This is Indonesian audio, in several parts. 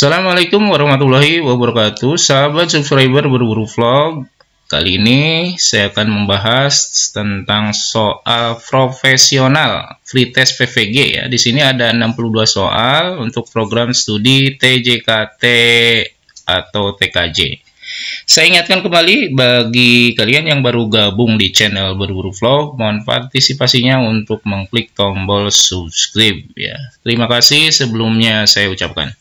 Assalamualaikum warahmatullahi wabarakatuh, sahabat subscriber berburu vlog. Kali ini saya akan membahas tentang soal profesional free test PVG ya. Di sini ada 62 soal untuk program studi TJKT atau TKJ. Saya ingatkan kembali bagi kalian yang baru gabung di channel berburu vlog, mohon partisipasinya untuk mengklik tombol subscribe ya. Terima kasih sebelumnya saya ucapkan.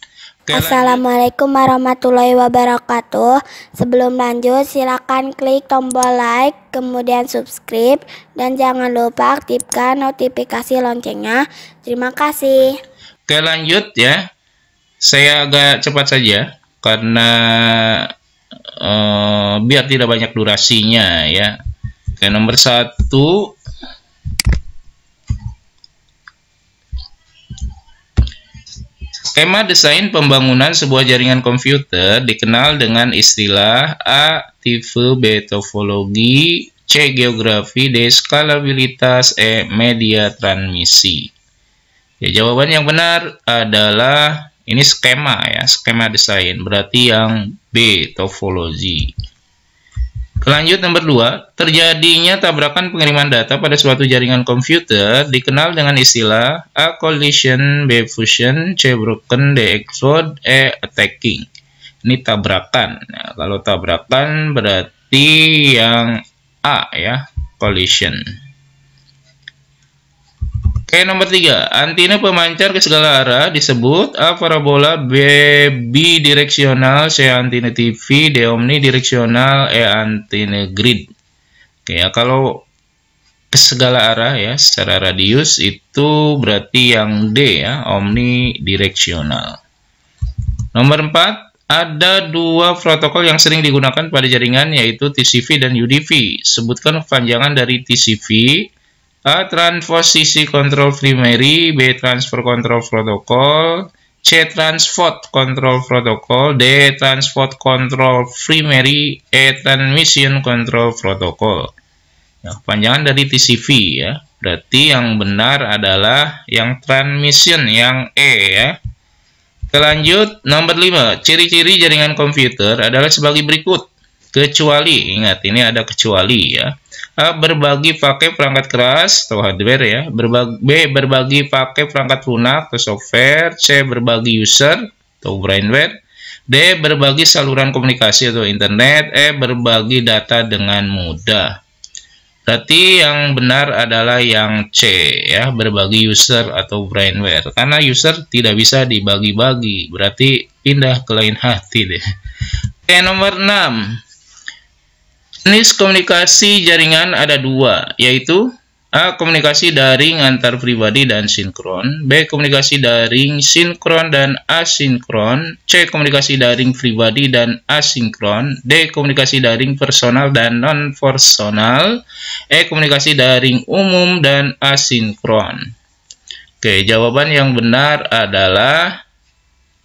Assalamualaikum warahmatullahi wabarakatuh. Sebelum lanjut, silakan klik tombol like, kemudian subscribe, dan jangan lupa aktifkan notifikasi loncengnya. Terima kasih. Oke, lanjut ya. Saya agak cepat saja karena biar tidak banyak durasinya ya. Oke, nomor 1. Skema desain pembangunan sebuah jaringan komputer dikenal dengan istilah A. Tipe, B. Topologi, C. Geografi, D. Skalabilitas, E. Media transmisi. Ya, jawaban yang benar adalah ini skema ya, skema desain, berarti yang B. Topologi. Lanjut nomor 2, terjadinya tabrakan pengiriman data pada suatu jaringan komputer dikenal dengan istilah A. Collision, B. Fusion, C. Broken, D. Explode, E. Attacking. Ini tabrakan. Nah, kalau tabrakan berarti yang A ya, collision. Oke, nomor 3, antena pemancar ke segala arah disebut A. Parabola, B. Bidireksional, C. Antena TV, D. Omnidireksional, E. Antena grid. Oke ya, kalau ke segala arah ya, secara radius itu berarti yang D ya, omnidireksional. Nomor 4, ada dua protokol yang sering digunakan pada jaringan yaitu TCP dan UDP. Sebutkan kepanjangan dari TCP. A. Transposisi Control Primary, B. Transfer Control Protocol, C. Transport Control Protocol, D. Transport Control Primary, E. Transmission Control Protocol. Ya, panjangan dari TCP ya, berarti yang benar adalah yang transmission, yang E ya. Lanjut nomor 5, ciri-ciri jaringan komputer adalah sebagai berikut. Kecuali, ingat ini ada kecuali ya. A. Berbagi pakai perangkat keras atau hardware ya. B. Berbagi pakai perangkat lunak atau software. C. Berbagi user atau brainware. D. Berbagi saluran komunikasi atau internet. E. Berbagi data dengan mudah. Berarti yang benar adalah yang C ya, berbagi user atau brainware. Karena user tidak bisa dibagi-bagi, berarti pindah ke lain hati deh. Oke, nomor 6. Jenis komunikasi jaringan ada dua, yaitu A. Komunikasi daring antar pribadi dan sinkron, B. Komunikasi daring sinkron dan asinkron, C. Komunikasi daring pribadi dan asinkron, D. Komunikasi daring personal dan non-personal, E. Komunikasi daring umum dan asinkron. Oke, jawaban yang benar adalah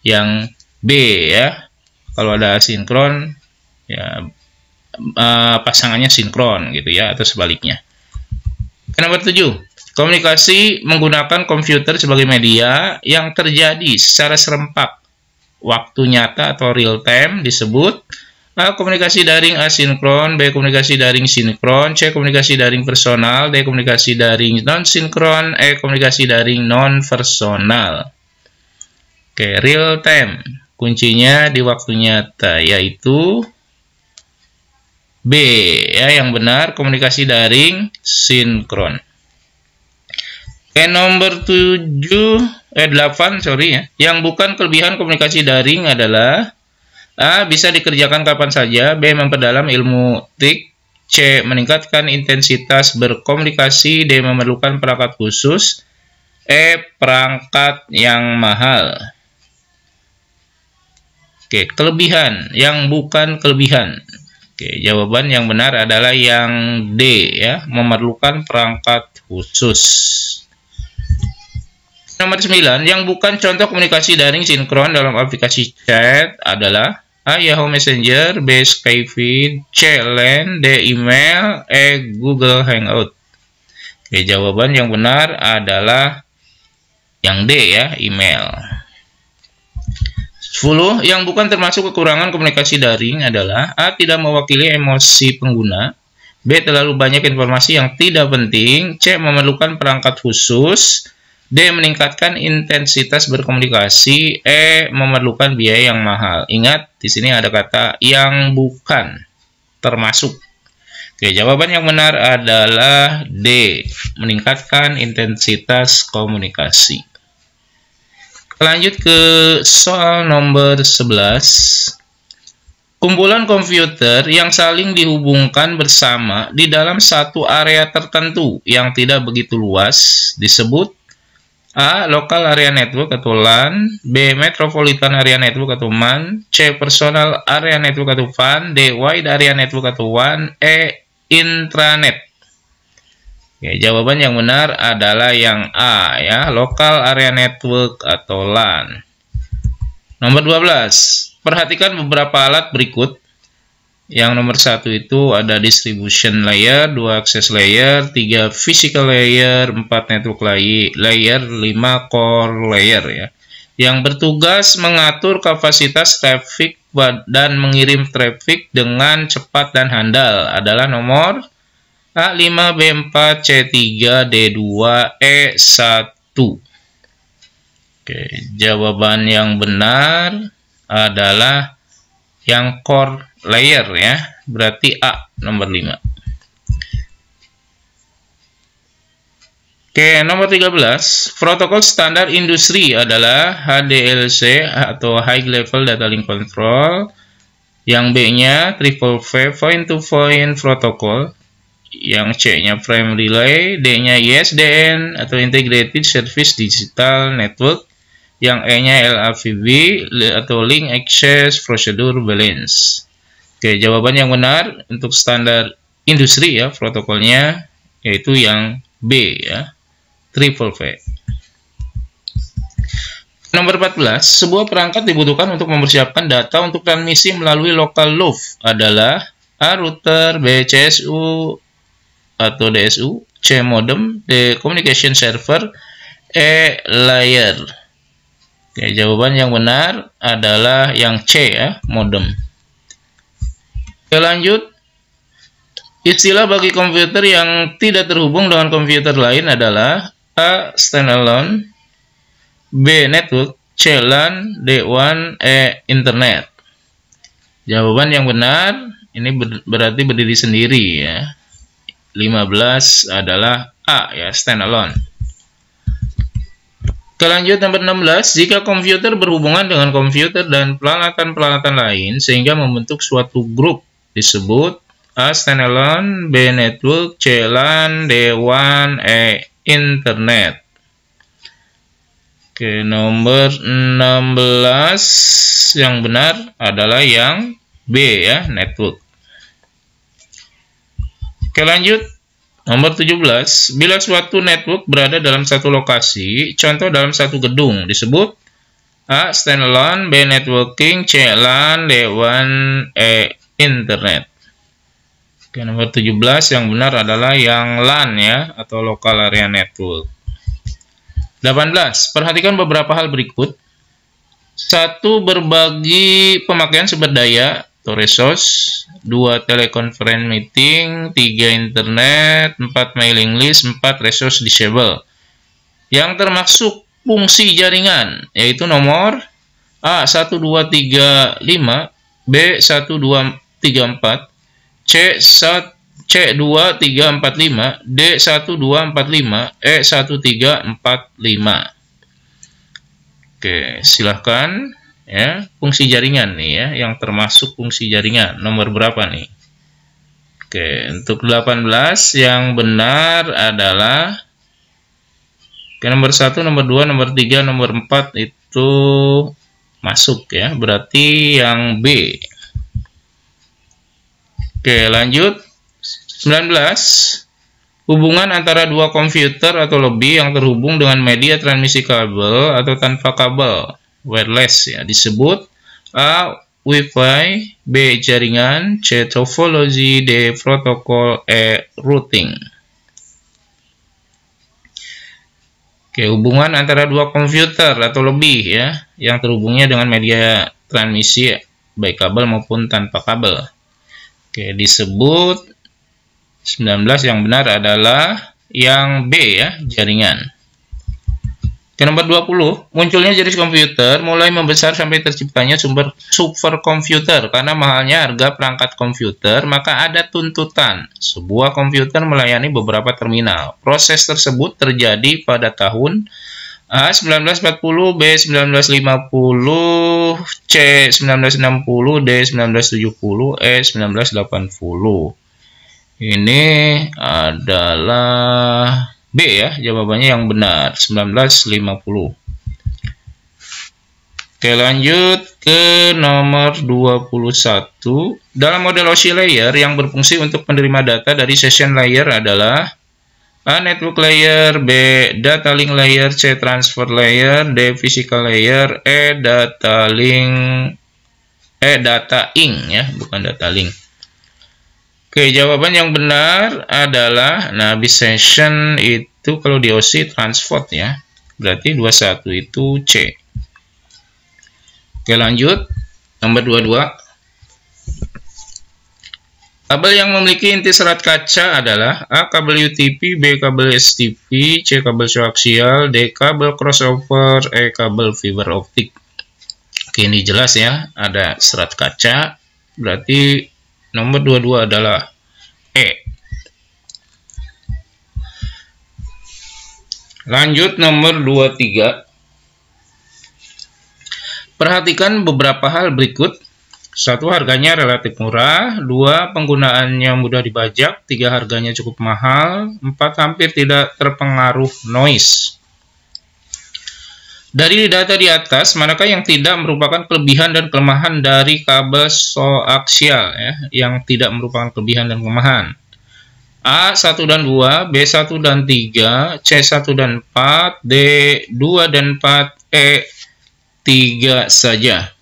yang B ya. Kalau ada asinkron ya, pasangannya sinkron gitu ya, atau sebaliknya. Nomor 7, komunikasi menggunakan komputer sebagai media yang terjadi secara serempak waktu nyata atau real time disebut A. Komunikasi daring asinkron, B. Komunikasi daring sinkron, C. Komunikasi daring personal, D. Komunikasi daring non-sinkron, E. Komunikasi daring non-personal. Oke, real time kuncinya di waktu nyata, yaitu B ya, yang benar komunikasi daring sinkron. Oke, nomor 8 ya. Yang bukan kelebihan komunikasi daring adalah A. Bisa dikerjakan kapan saja, B. Memperdalam ilmu TIK, C. Meningkatkan intensitas berkomunikasi, D. Memerlukan perangkat khusus, E. Perangkat yang mahal. Oke, kelebihan yang bukan kelebihan. Oke, jawaban yang benar adalah yang D ya, memerlukan perangkat khusus. Nomor 9, yang bukan contoh komunikasi daring sinkron dalam aplikasi chat adalah A. Yahoo Messenger, B. Skype, C. LAN, D. Email, E. Google Hangout. Oke, jawaban yang benar adalah yang D ya, email. 10. Yang bukan termasuk kekurangan komunikasi daring adalah A. Tidak mewakili emosi pengguna, B. Terlalu banyak informasi yang tidak penting, C. Memerlukan perangkat khusus, D. Meningkatkan intensitas berkomunikasi, E. Memerlukan biaya yang mahal. Ingat, di sini ada kata yang bukan termasuk. Oke, jawaban yang benar adalah D. Meningkatkan intensitas komunikasi. Lanjut ke soal nomor 11. Kumpulan komputer yang saling dihubungkan bersama di dalam satu area tertentu yang tidak begitu luas disebut A. Local Area Network atau LAN, B. Metropolitan Area Network atau MAN, C. Personal Area Network atau PAN, D. Wide Area Network atau WAN, E. Intranet. Oke, jawaban yang benar adalah yang A, ya, Local Area Network atau LAN. Nomor 12. Perhatikan beberapa alat berikut. Yang nomor 1 itu ada distribution layer, 2 access layer, 3 physical layer, 4 network layer, 5 core layer, ya. Yang bertugas mengatur kapasitas traffic dan mengirim traffic dengan cepat dan handal adalah nomor A5, B4, C3, D2, E1. Oke, jawaban yang benar adalah yang core layer, ya, berarti A nomor 5. Oke, nomor 13, protokol standar industri adalah HDLC atau High Level Data Link Control. Yang B-nya Triple V Point-to-Point Protocol. Yang C-nya Frame Relay, D-nya ISDN atau Integrated Service Digital Network. Yang E-nya LAVB atau Link Access Procedure Balance. Oke, jawaban yang benar untuk standar industri, ya, protokolnya yaitu yang B, ya, Triple V. Nomor 14, sebuah perangkat dibutuhkan untuk mempersiapkan data untuk transmisi melalui local loop adalah A. Router, B. CSU atau DSU, C. Modem, D. Communication Server, E. Layer. Oke, jawaban yang benar adalah yang C, ya, modem. Oke, lanjut. Istilah bagi komputer yang tidak terhubung dengan komputer lain adalah A. Standalone, B. Network, C. LAN, D. WAN, E. Internet. Jawaban yang benar ini berarti berdiri sendiri, ya. 15 adalah A, ya, Standalone. Lanjut nomor 16, jika komputer berhubungan dengan komputer dan peralatan-peralatan lain sehingga membentuk suatu grup disebut A. Standalone, B. Network, C. LAN, D. WAN, E. Internet. Oke, nomor 16 yang benar adalah yang B, ya, Network. Oke, lanjut. Nomor 17, bila suatu network berada dalam satu lokasi, contoh dalam satu gedung, disebut A. Standalone, B. Networking, C. LAN, D. WAN, E. Internet. Oke, nomor 17 yang benar adalah yang LAN, ya, atau Local Area Network. 18, perhatikan beberapa hal berikut. 1. Berbagi pemakaian sumber daya atau resource, 2. teleconference meeting, 3. internet, 4. mailing list, 4. resource disable. Yang termasuk fungsi jaringan yaitu nomor A. 1, 2, 3, 5, B. 1, 2, 3, 4, C. 2, 3, 4, 5, D. 1, 2, 4, 5, E. 1, 3, 4, 5. Oke, silahkan, ya, fungsi jaringan nih, ya, yang termasuk fungsi jaringan nomor berapa nih? Oke, untuk 18 yang benar adalah nomor 1, nomor 2, nomor 3, nomor 4 itu masuk, ya, berarti yang B. Oke, lanjut. 19. Hubungan antara dua komputer atau lebih yang terhubung dengan media transmisi kabel atau tanpa kabel wireless, ya, disebut A. Wi-Fi, B. jaringan, C. topologi, D. protokol, E. routing. Oke, hubungan antara dua komputer atau lebih ya, yang terhubungnya dengan media transmisi baik kabel maupun tanpa kabel. Oke, disebut 19 yang benar adalah yang B ya, jaringan. Ke nomor 20, munculnya jenis komputer mulai membesar sampai terciptanya superkomputer. Karena mahalnya harga perangkat komputer, maka ada tuntutan sebuah komputer melayani beberapa terminal. Proses tersebut terjadi pada tahun A 1940, B 1950, C 1960, D 1970, E 1980. Ini adalah B ya, jawabannya yang benar, 1950. Oke, lanjut ke nomor 21. Dalam model OSI layer yang berfungsi untuk menerima data dari session layer adalah A. Network layer, B. Data link layer, C. Transfer layer, D. Physical layer, E. Data ink ya, bukan data link. Oke, jawaban yang benar adalah, nah, bit session itu kalau di OSI transport ya. Berarti 21 itu C. Oke, lanjut. Nomor 22. Kabel yang memiliki inti serat kaca adalah A. Kabel UTP, B. Kabel STP, C. Kabel coaxial, D. Kabel crossover, E. Kabel fiber optik. Oke, ini jelas ya. Ada serat kaca. Berarti nomor 22 adalah E. Lanjut nomor 23. Perhatikan beberapa hal berikut. 1. Harganya relatif murah. 2. Penggunaannya mudah dibajak. 3. Harganya cukup mahal. 4. Hampir tidak terpengaruh noise. Dari data di atas, manakah yang tidak merupakan kelebihan dan kelemahan dari kabel koaksial ya, yang tidak merupakan kelebihan dan kelemahan? A 1 dan 2, B 1 dan 3, C 1 dan 4, D 2 dan 4, E 3 saja.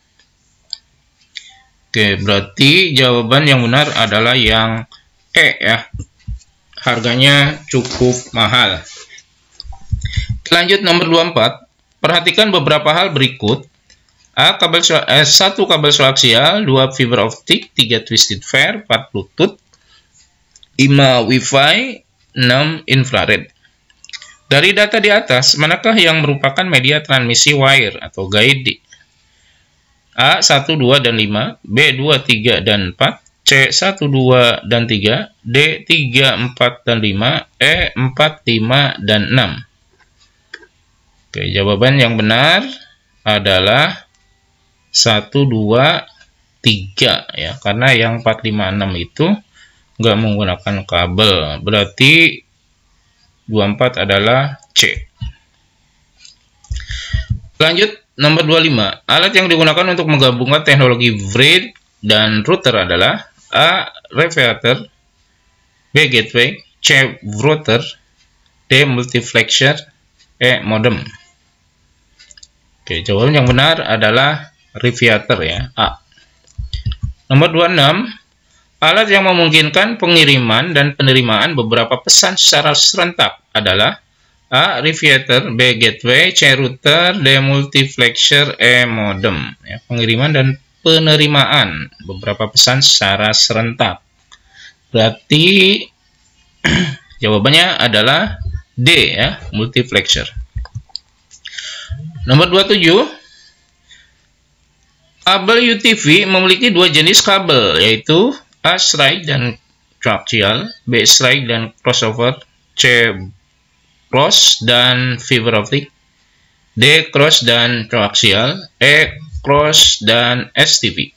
Oke, berarti jawaban yang benar adalah yang E ya. Harganya cukup mahal. Lanjut nomor 24. Perhatikan beberapa hal berikut. A. 1 kabel koaksial, 2 fiber optik, 3 twisted pair, 4 bluetooth, 5 wifi, 6 infrared. Dari data di atas, manakah yang merupakan media transmisi wire atau guide? A 1, 2, dan 5, B 2, 3, dan 4, C 1, 2, dan 3, D 3, 4, dan 5, E 4, 5, dan 6. Oke, jawaban yang benar adalah 1, 2, 3 ya, karena yang 4, 5, 6 itu nggak menggunakan kabel. Berarti 24 adalah C. Lanjut nomor 25. Alat yang digunakan untuk menggabungkan teknologi bridge dan router adalah A. Radiator, B. Gateway, C. router, D. Multiplexer, E. Modem. Oke, jawaban yang benar adalah radiator ya, A. Nomor 26. Alat yang memungkinkan pengiriman dan penerimaan beberapa pesan secara serentak adalah A. Radiator, B. Gateway, C. router, D. Multiplexer, E. Modem. Ya, pengiriman dan penerimaan beberapa pesan secara serentak. Berarti jawabannya adalah D ya, multiplexer. Nomor 27. Kabel UTV memiliki dua jenis kabel, yaitu A. Straight dan coaxial, B. Straight dan crossover, C. Cross dan fiber optik, D. Cross dan coaxial, E. Cross dan STP.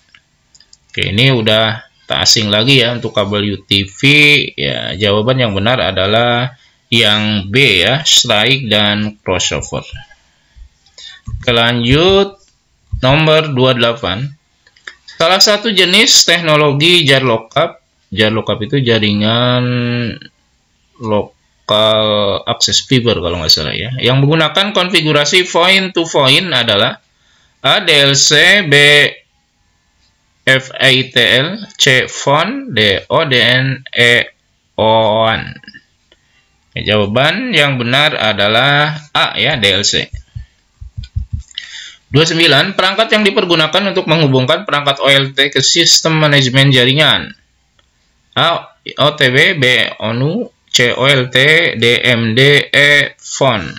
Oke, ini udah tak asing lagi ya untuk kabel UTV. Ya, jawaban yang benar adalah yang B ya, straight dan crossover. Lanjut nomor 28. Salah satu jenis teknologi jar lockup. Jar lockup itu jaringan local access fiber kalau nggak salah ya, yang menggunakan konfigurasi point to point adalah A. DLC, B. FATL, C. PHON, D. ODN, E. OAN. Jawaban yang benar adalah A ya, DLC. 29. Perangkat yang dipergunakan untuk menghubungkan perangkat OLT ke sistem manajemen jaringan. A. OTW, B. ONU, C. OLT, D. MD, E. phone.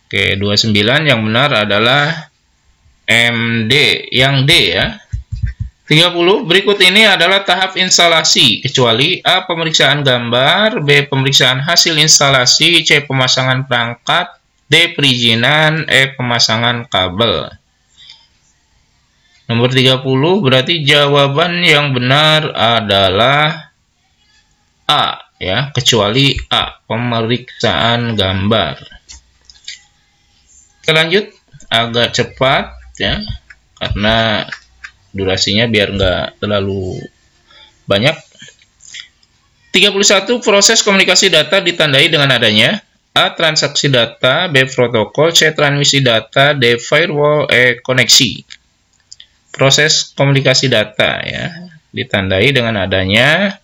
Oke, 29 yang benar adalah MD, yang D ya. 30. Berikut ini adalah tahap instalasi, kecuali A. Pemeriksaan gambar, B. Pemeriksaan hasil instalasi, C. Pemasangan perangkat, D. Perizinan, E. Pemasangan kabel. Nomor 30 berarti jawaban yang benar adalah A ya, kecuali A. Pemeriksaan gambar. Kita lanjut agak cepat ya, karena durasinya biar nggak terlalu banyak. 31. Proses komunikasi data ditandai dengan adanya A. Transaksi data, B. Protokol, C. Transmisi data, D. Firewall, E. Koneksi. Proses komunikasi data ya ditandai dengan adanya.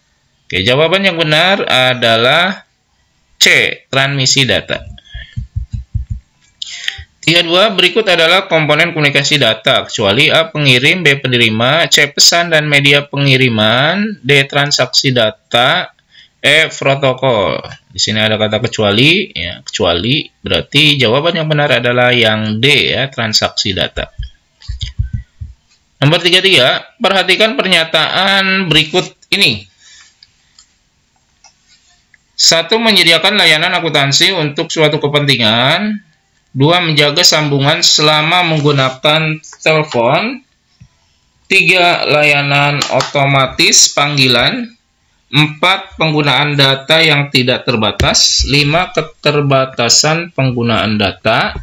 Oke, jawaban yang benar adalah C. Transmisi data. 32. Berikut adalah komponen komunikasi data, kecuali A. Pengirim, B. Penerima, C. Pesan dan media pengiriman, D. Transaksi data, E. Protokol. Di sini ada kata kecuali, ya, kecuali berarti jawaban yang benar adalah yang D ya, transaksi data. Nomor 33, perhatikan pernyataan berikut ini. 1. Menyediakan layanan akuntansi untuk suatu kepentingan. 2. Menjaga sambungan selama menggunakan telepon. 3. Layanan otomatis panggilan. 4. Penggunaan data yang tidak terbatas. 5. Keterbatasan penggunaan data.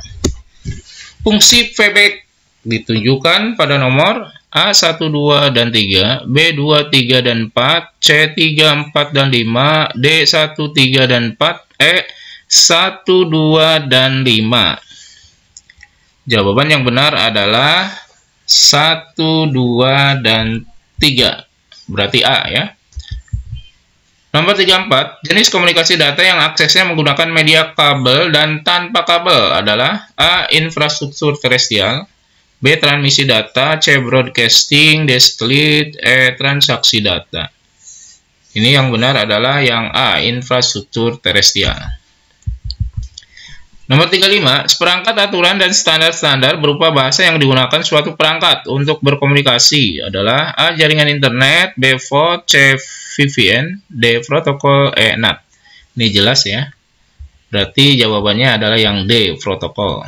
Fungsi feedback ditunjukkan pada nomor A 1, 2, dan 3, B 2, 3, dan 4, C 3, 4, dan 5, D 1, 3, dan 4, E 1, 2, dan 5. Jawaban yang benar adalah 1, 2, dan 3. Berarti A ya. Nomor 34, jenis komunikasi data yang aksesnya menggunakan media kabel dan tanpa kabel adalah A. Infrastruktur terestrial, B. Transmisi data, C. Broadcasting, D. Satelit, E. Transaksi data. Ini yang benar adalah yang A. Infrastruktur terestrial. Nomor 35, seperangkat aturan dan standar-standar berupa bahasa yang digunakan suatu perangkat untuk berkomunikasi adalah A. Jaringan internet, B. VoIP, C. VPN, D. Protokol, E. NAT. Ini jelas ya. Berarti jawabannya adalah yang D. Protokol.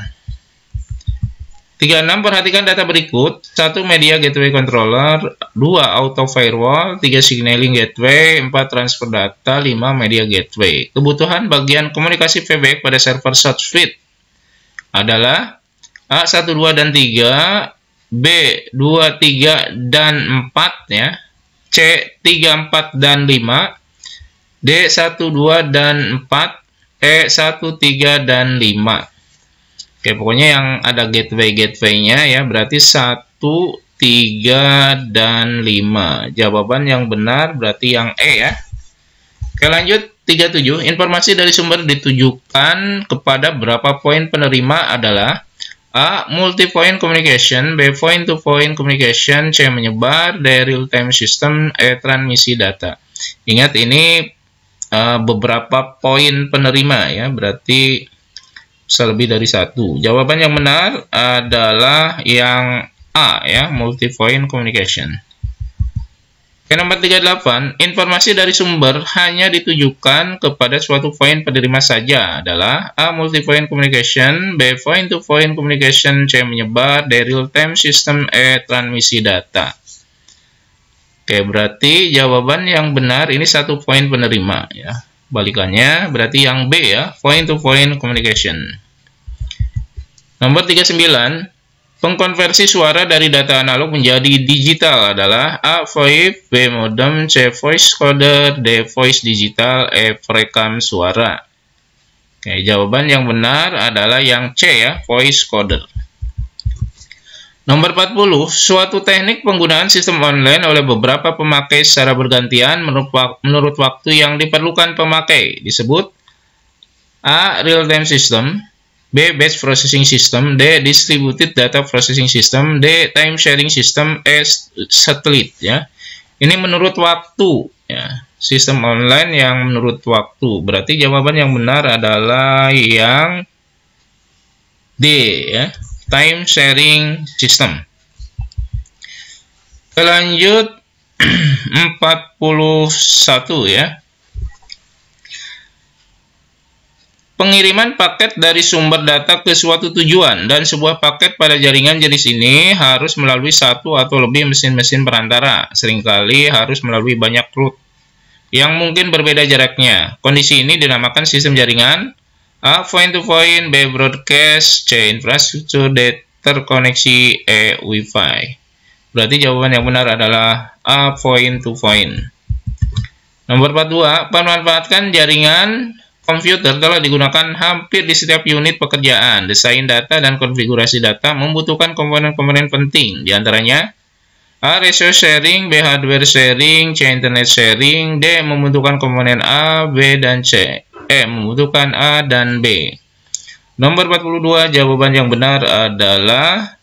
36. Perhatikan data berikut. 1. Media gateway controller, 2. Auto firewall, 3. Signaling gateway, 4. Transfer data, 5. Media gateway. Kebutuhan bagian komunikasi feedback pada server ShotSuite adalah A 1, 2, dan 3, B 2, 3, dan 4 ya, C 3, 4, dan 5, D 1, 2, dan 4, E 1, 3, dan 5. Oke, pokoknya yang ada gateway-gateway-nya ya, berarti 1, 3, dan 5. Jawaban yang benar berarti yang E ya. Oke, lanjut. 37. Informasi dari sumber ditujukan kepada berapa poin penerima adalah A. Multi-point communication, B. Point-to-point communication, C. Menyebar, D. Real-time system, E. Transmisi data. Ingat ini beberapa poin penerima ya, berarti bisa lebih dari 1. Jawaban yang benar adalah yang A ya, multi-point communication. Oke, nomor 38, informasi dari sumber hanya ditujukan kepada suatu poin penerima saja adalah A. Multi-point communication, B. Point-to-point communication, C. Menyebar, D. Real-time system, E. Transmisi data. Oke, berarti jawaban yang benar ini 1 poin penerima ya. Balikannya berarti yang B ya, point-to-point communication. Nomor 39, pengkonversi suara dari data analog menjadi digital adalah A. VoIP, B. Modem, C. Voice coder, D. Voice digital, E. Perekam suara. Oke, jawaban yang benar adalah yang C ya, voice coder. Nomor 40, suatu teknik penggunaan sistem online oleh beberapa pemakai secara bergantian menurut waktu yang diperlukan pemakai disebut A. Real-time system, B. Batch processing system, D. Distributed data processing system, D. Time sharing system, E. Satellite. Ya. Ini menurut waktu. Ya. Sistem online yang menurut waktu. Berarti jawaban yang benar adalah yang D. Ya. Time sharing system. Lanjut 41 ya. Pengiriman paket dari sumber data ke suatu tujuan dan sebuah paket pada jaringan jenis ini harus melalui satu atau lebih mesin-mesin perantara. Seringkali harus melalui banyak route yang mungkin berbeda jaraknya. Kondisi ini dinamakan sistem jaringan. A. Point-to-point, B. Broadcast, C. Infrastruktur, D. Terkoneksi, E. Wi-Fi. Berarti jawaban yang benar adalah A. Point-to-point. Nomor 42. Pemanfaatan jaringan komputer telah digunakan hampir di setiap unit pekerjaan. Desain data dan konfigurasi data membutuhkan komponen-komponen penting. Di antaranya A. Resource sharing, B. Hardware sharing, C. Internet sharing, D. Membutuhkan komponen A, B, dan C. E. Membutuhkan A dan B. Nomor 42, jawaban yang benar adalah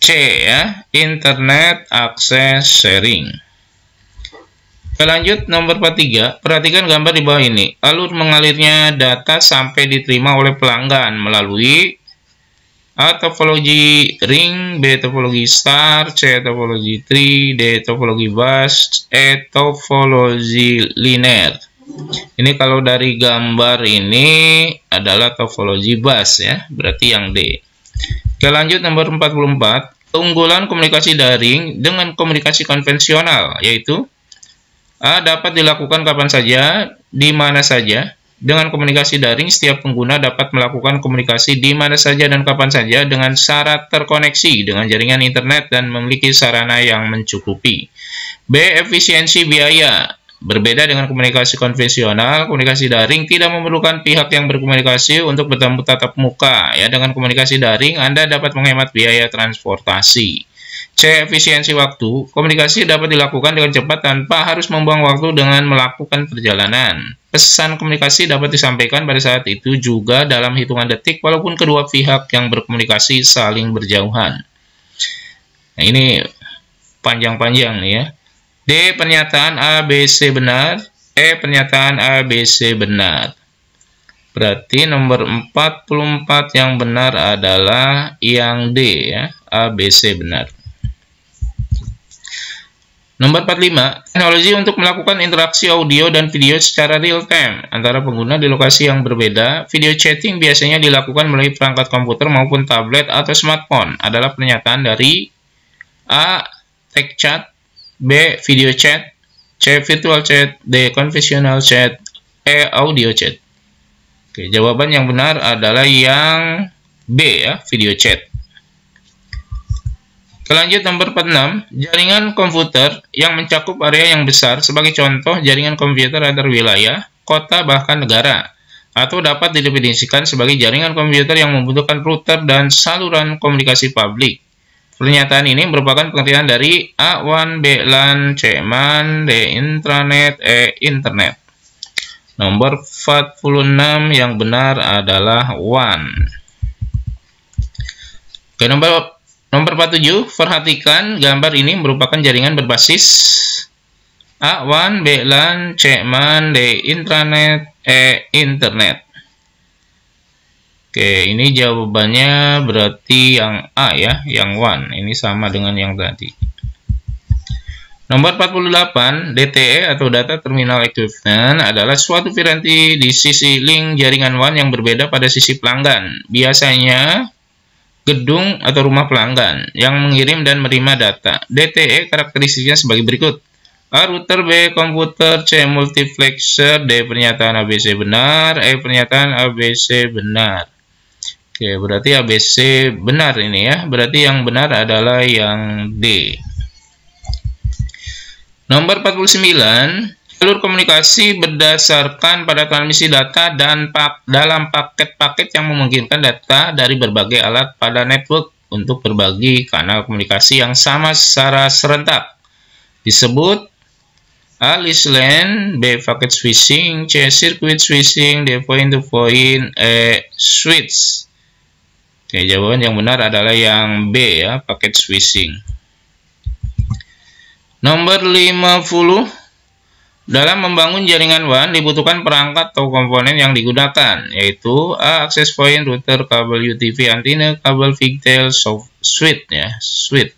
C ya, Internet Access Sharing. Lanjut nomor 43, perhatikan gambar di bawah ini. Alur mengalirnya data sampai diterima oleh pelanggan melalui A. Topologi ring, B. Topologi star, C. Topologi tree, D. Topologi bus, E. Topologi linear. Ini kalau dari gambar ini adalah topologi bus ya, berarti yang D. Oke, lanjut nomor 44, keunggulan komunikasi daring dengan komunikasi konvensional, yaitu A. Dapat dilakukan kapan saja, di mana saja. Dengan komunikasi daring, setiap pengguna dapat melakukan komunikasi di mana saja dan kapan saja dengan syarat terkoneksi dengan jaringan internet dan memiliki sarana yang mencukupi. B. Efisiensi biaya. Berbeda dengan komunikasi konvensional, komunikasi daring tidak memerlukan pihak yang berkomunikasi untuk bertemu tatap muka. Ya, dengan komunikasi daring, Anda dapat menghemat biaya transportasi. C. Efisiensi waktu. Komunikasi dapat dilakukan dengan cepat tanpa harus membuang waktu dengan melakukan perjalanan. Pesan komunikasi dapat disampaikan pada saat itu juga dalam hitungan detik walaupun kedua pihak yang berkomunikasi saling berjauhan. Nah, ini panjang-panjang nih ya. D. Pernyataan A, B, C benar. E. Pernyataan A, B, C benar. Berarti nomor 44 yang benar adalah yang D ya. A, B, C benar. Nomor 45, teknologi untuk melakukan interaksi audio dan video secara real-time antara pengguna di lokasi yang berbeda. Video chatting biasanya dilakukan melalui perangkat komputer maupun tablet atau smartphone. Adalah pernyataan dari A. Text chat, B. Video chat, C. Virtual chat, D. Conversational chat, E. Audio chat. Oke, jawaban yang benar adalah yang B ya, video chat. Lanjut nomor 46, jaringan komputer yang mencakup area yang besar, sebagai contoh jaringan komputer antar wilayah, kota, bahkan negara, atau dapat didefinisikan sebagai jaringan komputer yang membutuhkan router dan saluran komunikasi publik. Pernyataan ini merupakan pengertian dari A. WAN, B. LAN, C. MAN, D. Intranet, E. Internet. Nomor 46 yang benar adalah WAN. Oke, nomor 47, perhatikan gambar ini merupakan jaringan berbasis A. WAN, B. LAN, C. MAN, D. Intranet, E. Internet. Oke, ini jawabannya berarti yang A ya, yang WAN. Ini sama dengan yang tadi. Nomor 48, DTE atau Data Terminal Equipment adalah suatu piranti di sisi link jaringan WAN yang berbeda pada sisi pelanggan. Biasanya gedung atau rumah pelanggan yang mengirim dan menerima data. DTE karakteristiknya sebagai berikut. A. Router, B. Komputer, C. Multiplexer, D. Pernyataan ABC benar, E. Pernyataan ABC benar. Oke, berarti ABC benar ini ya. Berarti yang benar adalah yang D. Nomor 49, Jalur komunikasi berdasarkan pada transmisi data dan dalam paket-paket yang memungkinkan data dari berbagai alat pada network untuk berbagi kanal komunikasi yang sama secara serentak. Disebut A. Leased LAN, B. Packet switching, C. Circuit switching, D. Point-to-point, E. Switch. Oke, jawaban yang benar adalah yang B ya, packet switching. Nomor 50. Dalam membangun jaringan WAN dibutuhkan perangkat atau komponen yang digunakan, yaitu A. Access point, router, kabel UTV, antena, kabel pigtail, switch ya, switch.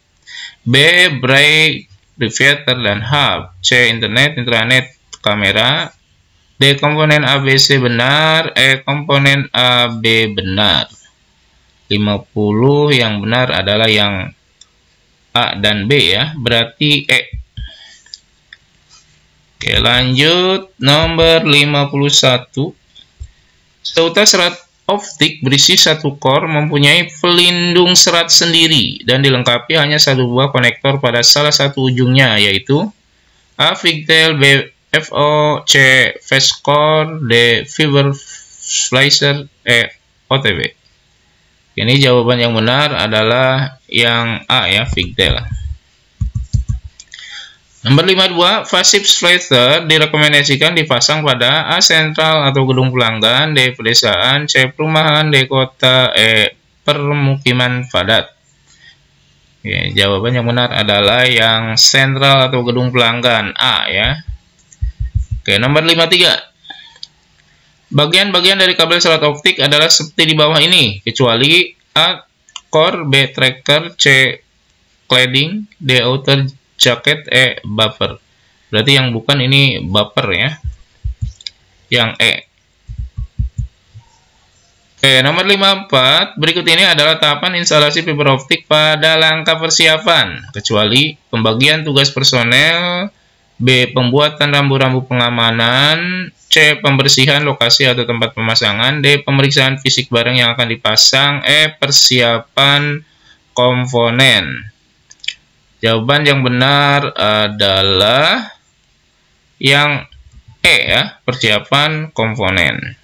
B. Break, receiver dan hub. C. Internet, intranet, kamera. D. Komponen ABC benar. E. Komponen AB benar. 50 yang benar adalah yang A dan B ya, berarti E. Oke, lanjut nomor 51. Seutas serat optik berisi satu core mempunyai pelindung serat sendiri dan dilengkapi hanya satu buah konektor pada salah satu ujungnya, yaitu A. Pigtail, B. FO, C. Phase core, D. Fiber slicer, E. OTW. Ini jawaban yang benar adalah yang A ya, pigtail. Nomor 52, passive splitter direkomendasikan dipasang pada A. Sentral atau gedung pelanggan, D. Pedesaan, C. Perumahan, D. Kota, E. Permukiman padat. Oke, jawaban yang benar adalah yang sentral atau gedung pelanggan, A ya. Oke, nomor 53. Bagian-bagian dari kabel serat optik adalah seperti di bawah ini, kecuali A. Core, B. Tracker, C. Cladding, D. Outer jacket, E. Buffer. Berarti yang bukan ini buffer ya, yang E. Oke, nomor 54. Berikut ini adalah tahapan instalasi fiber optik pada langkah persiapan, kecuali pembagian tugas personel, B. Pembuatan rambu-rambu pengamanan, C. Pembersihan lokasi atau tempat pemasangan, D. Pemeriksaan fisik barang yang akan dipasang, E. Persiapan komponen. Jawaban yang benar adalah yang E ya, persiapan komponen.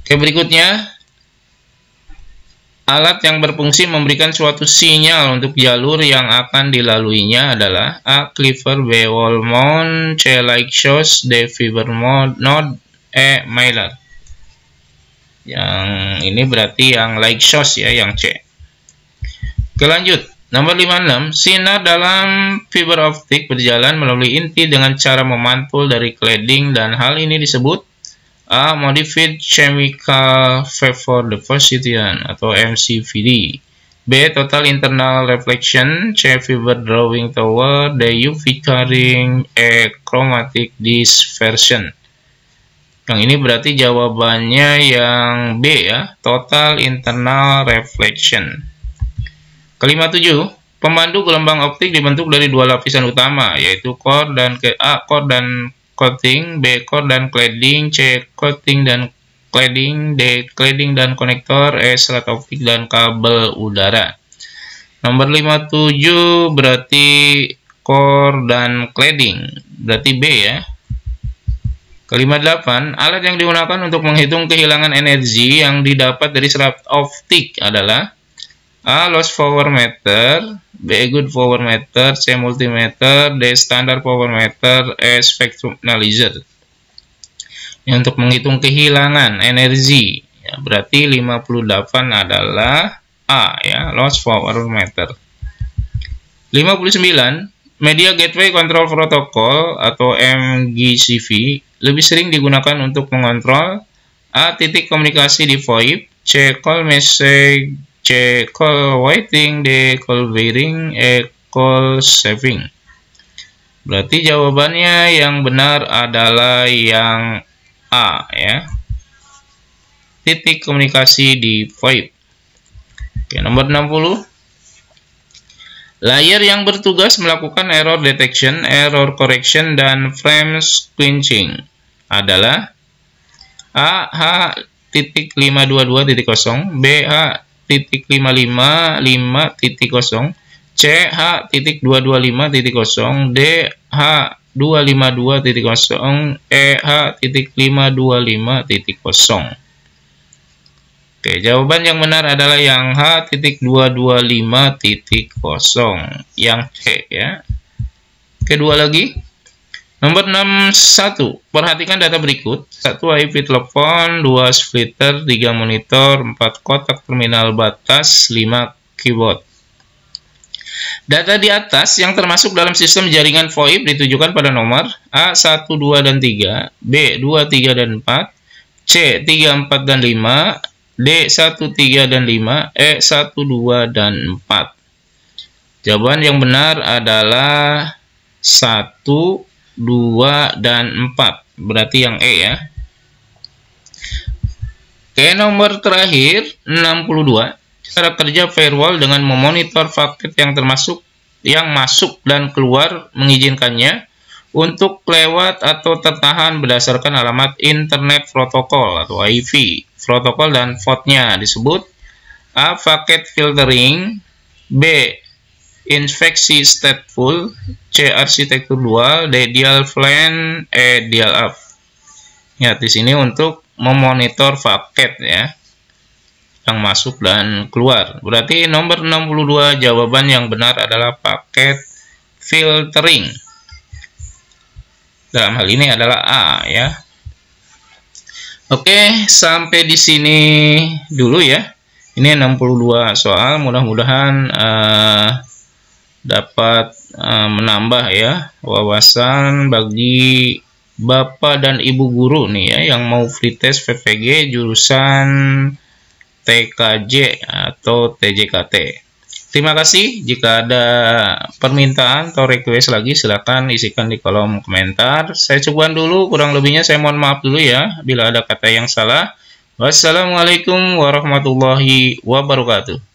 Oke, berikutnya alat yang berfungsi memberikan suatu sinyal untuk jalur yang akan dilaluinya adalah A. Cleaver, B. Wall mount, C. Light source, D. Fiber node, E. mailer. Yang ini berarti yang light source ya, yang C. Oke, lanjut. Nomor 56, sinar dalam fiber optik berjalan melalui inti dengan cara memantul dari cladding dan hal ini disebut A. Modified Chemical Vapor Deposition atau MCVD, B. Total Internal Reflection, C. Fiber Drawing Tower, D. UV Curing, E. Chromatic Dispersion. Yang ini berarti jawabannya yang B ya, Total Internal Reflection. Kelima 7, pemandu gelombang optik dibentuk dari dua lapisan utama, yaitu core dan A. Core dan coating, B. Core dan cladding, C. Coating dan cladding, D. Cladding dan konektor, E. Serat optik dan kabel udara. Nomor 57 berarti core dan cladding, berarti B ya. Kelima 8, alat yang digunakan untuk menghitung kehilangan energi yang didapat dari serat optik adalah A. Loss power meter, B. Good power meter, C. Multimeter, D. Standard power meter, E. Spectrum analyzer. Ini untuk menghitung kehilangan energi ya, berarti 58 adalah A ya, loss power meter. 59, media gateway control protocol atau MGCP lebih sering digunakan untuk mengontrol A. Titik komunikasi di VoIP, C. Call message, C. Call waiting, D. Call bearing, E. Call saving. Berarti jawabannya yang benar adalah yang A ya, titik komunikasi di VoIP. Oke, nomor 60, layer yang bertugas melakukan error detection, error correction, dan frame squinching adalah A. H.522.0, B. H.555.0, C. H.225.0, D. H. 252.0 EH.525.0. Oke, jawaban yang benar adalah yang H.225.0, yang C ya. Kedua lagi, nomor 61. Perhatikan data berikut: 1 IP telepon, 2 splitter, 3 monitor, 4 kotak terminal batas, 5 keyboard. Data di atas yang termasuk dalam sistem jaringan VoIP ditujukan pada nomor A 1, 2, dan 3, B 2, 3, dan 4, C 3, 4, dan 5, D 1, 3, dan 5, E 1, 2, dan 4. Jawaban yang benar adalah 1, 2, dan 4. Berarti yang E ya. Oke, nomor terakhir 62. Cara kerja firewall dengan memonitor paket yang masuk dan keluar, mengizinkannya untuk lewat atau tertahan berdasarkan alamat Internet Protocol atau IP. Protokol dan portnya disebut A. Packet filtering, B. Infeksi stateful, C. Arsitektur dual, D. Dial plan, E. Dial up. Ya, di sini untuk memonitor paket ya, yang masuk dan keluar. Berarti nomor 62 jawaban yang benar adalah paket filtering. Dalam hal ini adalah A ya. Oke, sampai di sini dulu ya. Ini 62 soal, mudah-mudahan dapat menambah ya wawasan bagi Bapak dan Ibu guru nih ya yang mau free test PPG jurusan TKJ atau TJKT. Terima kasih. Jika ada permintaan atau request lagi, silakan isikan di kolom komentar. Saya cukupkan dulu, kurang lebihnya saya mohon maaf dulu ya bila ada kata yang salah. Wassalamualaikum warahmatullahi wabarakatuh.